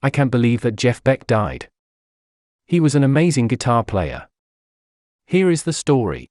I can't believe that Jeff Beck died. He was an amazing guitar player. Here is the story.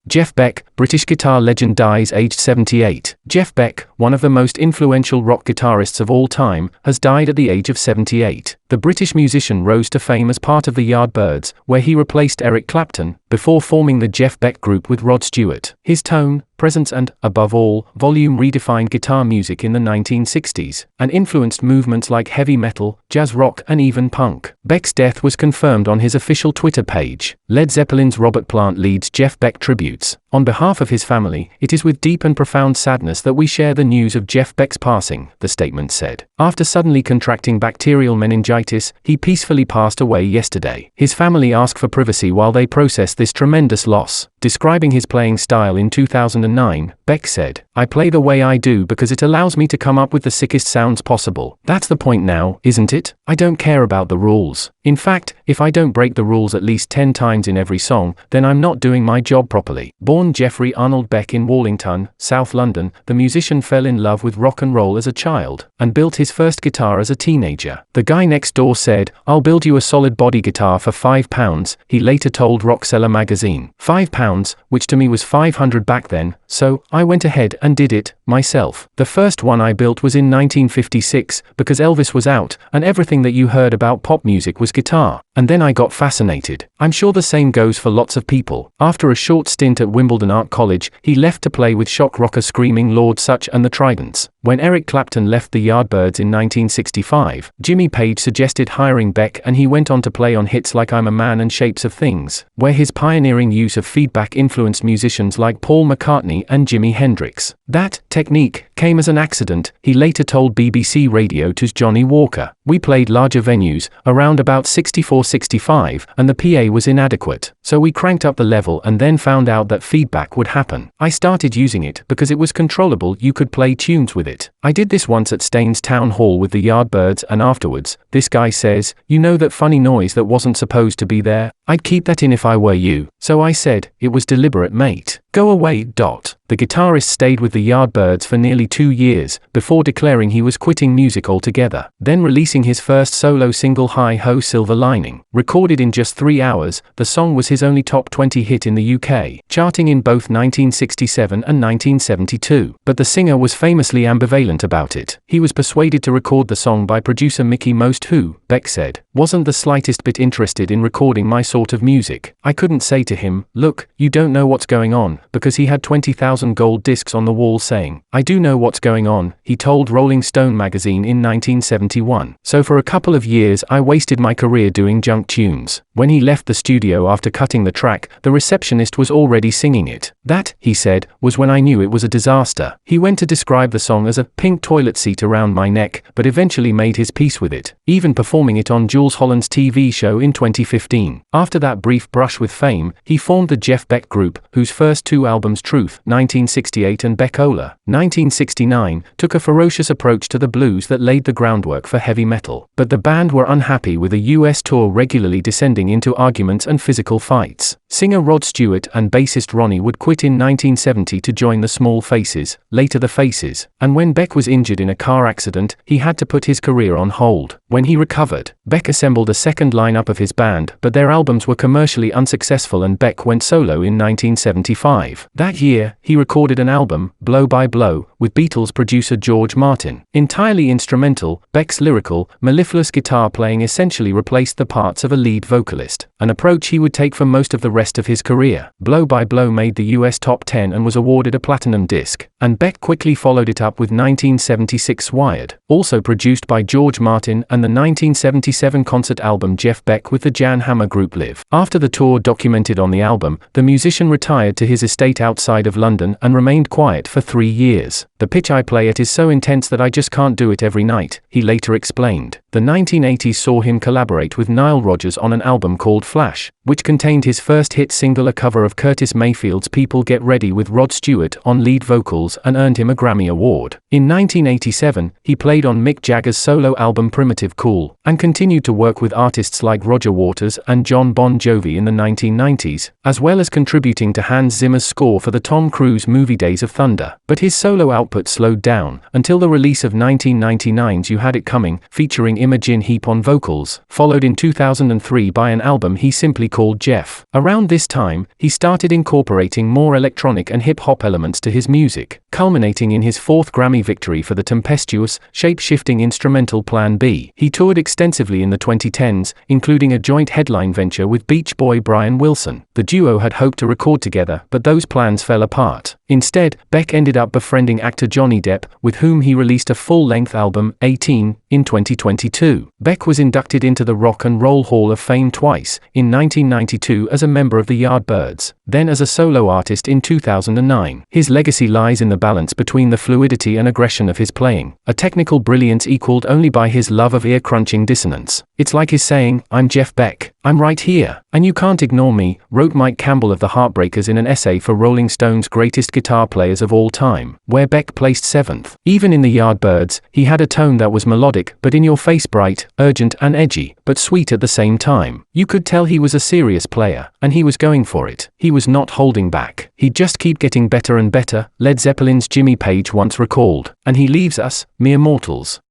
Jeff Beck, British guitar legend, dies aged 78. Jeff Beck, one of the most influential rock guitarists of all time, has died at the age of 78. The British musician rose to fame as part of the Yardbirds, where he replaced Eric Clapton, before forming the Jeff Beck Group with Rod Stewart. His tone, presence and, above all, volume redefined guitar music in the 1960s, and influenced movements like heavy metal, jazz rock and even punk. Beck's death was confirmed on his official Twitter page. Led Zeppelin's Robert Plant leads Jeff Beck tributes. On behalf of his family, it is with deep and profound sadness that we share the news of Jeff Beck's passing, the statement said. After suddenly contracting bacterial meningitis, he peacefully passed away yesterday. His family asked for privacy while they process this tremendous loss. Describing his playing style in 2009, Beck said, "I play the way I do because it allows me to come up with the sickest sounds possible. That's the point now, isn't it? I don't care about the rules. In fact, if I don't break the rules at least 10 times in every song, then I'm not doing my job properly." Born Jeffrey Arnold Beck in Wallington, South London, the musician fell in love with rock and roll as a child, and built his first guitar as a teenager. "The guy next door said, 'I'll build you a solid body guitar for £5, he later told Rockseller magazine. £5, which to me was 500 back then, so I went ahead and did it myself. The first one I built was in 1956, because Elvis was out, and everything that you heard about pop music was guitar. And then I got fascinated.' I'm sure the same goes for lots of people. After a short stint at Wimbledon Art College, he left to play with shock rocker Screaming Lord Sutch and the Tridents. When Eric Clapton left the Yardbirds in 1965, Jimmy Page suggested hiring Beck, and he went on to play on hits like I'm a Man and Shapes of Things, where his pioneering use of feedback influenced musicians like Paul McCartney and Jimi Hendrix. That technique came as an accident, he later told BBC Radio 2's Johnny Walker. We played larger venues, around about 64-65, and the PA was inadequate, so we cranked up the level and then found out that feedback would happen. I started using it because it was controllable, you could play tunes with it. I did this once at Staines Town Hall with the Yardbirds, and afterwards, this guy says, 'You know that funny noise that wasn't supposed to be there? I'd keep that in if I were you.' So I said, 'It was deliberate, mate. Go away.'" The guitarist stayed with the Yardbirds for nearly 2 years, before declaring he was quitting music altogether, then releasing his first solo single Hi Ho Silver Lining. Recorded in just 3 hours, the song was his only top 20 hit in the UK, charting in both 1967 and 1972. But the singer was famously ambivalent about it. He was persuaded to record the song by producer Mickey Most, who, Beck said, "wasn't the slightest bit interested in recording my sort of music. I couldn't say to him, 'Look, you don't know what's going on,' because he had 20,000 gold discs on the wall saying, 'I do know what's going on,'" he told Rolling Stone magazine in 1971. "So for a couple of years I wasted my career doing junk tunes. When he left the studio after cutting the track, the receptionist was already singing it. That," he said, "was when I knew it was a disaster." He went to describe the song as a pink toilet seat around my neck, but eventually made his peace with it, even performing it on Jules Holland's TV show in 2015. After that brief brush with fame, he formed the Jeff Beck Group, whose first 2 albums, Truth, 1968 and Beck-Ola, 1969, took a ferocious approach to the blues that laid the groundwork for heavy metal. But the band were unhappy with a US tour regularly descending into arguments and physical fights. Singer Rod Stewart and bassist Rene would quit in 1970 to join the Small Faces, later the Faces, and when Beck was injured in a car accident, he had to put his career on hold. When he recovered, Beck assembled a second lineup of his band, but their albums were commercially unsuccessful and Beck went solo in 1975. That year, he recorded an album, Blow by Blow, with Beatles producer George Martin. Entirely instrumental, Beck's lyrical, mellifluous guitar playing essentially replaced the parts of a lead vocalist, an approach he would take for most of the rest of his career. Blow by Blow made the US top 10 and was awarded a platinum disc, and Beck quickly followed it up with 1976's Wired, also produced by George Martin, and the 1977 concert album Jeff Beck with the Jan Hammer Group Live. After the tour documented on the album, the musician retired to his estate outside of London and remained quiet for 3 years. "The pitch I play at is so intense that I just can't do it every night," he later explained. The 1980s saw him collaborate with Nile Rodgers on an album called Flash, which contained his first hit single, a cover of Curtis Mayfield's People Get Ready with Rod Stewart on lead vocals, and earned him a Grammy Award. In 1987, he played on Mick Jagger's solo album Primitive Cool, and continued to work with artists like Roger Waters and John Bon Jovi in the 1990s, as well as contributing to Hans Zimmer's score for the Tom Cruise movie Days of Thunder. But his solo output slowed down, until the release of 1999's You Had It Coming, featuring Imogen Heap on vocals, followed in 2003 by an album he simply called Jeff. Around this time, he started incorporating more electronic and hip-hop elements to his music, culminating in his fourth Grammy victory for the tempestuous, shape-shifting instrumental Plan B. He toured extensively in the 2010s, including a joint headline venture with Beach Boy Brian Wilson. The duo had hoped to record together, but those plans fell apart. Instead, Beck ended up befriending actor Johnny Depp, with whom he released a full-length album, 18, in 2022. Beck was inducted into the Rock and Roll Hall of Fame twice, in 1992 as a member of the Yardbirds, then as a solo artist in 2009. His legacy lies in the balance between the fluidity and aggression of his playing, a technical brilliance equaled only by his love of ear-crunching dissonance. It's like his saying, "I'm Jeff Beck, I'm right here, and you can't ignore me," wrote Mike Campbell of the Heartbreakers in an essay for Rolling Stone's Greatest Guitar Players of All Time, where Beck placed 7th. Even in the Yardbirds, he had a tone that was melodic, but in-your-face, bright, urgent and edgy, but sweet at the same time. You could tell he was a serious player, and he was going for it. He was not holding back. He'd just keep getting better and better, Led Zeppelin's Jimmy Page once recalled, and he leaves us, mere mortals,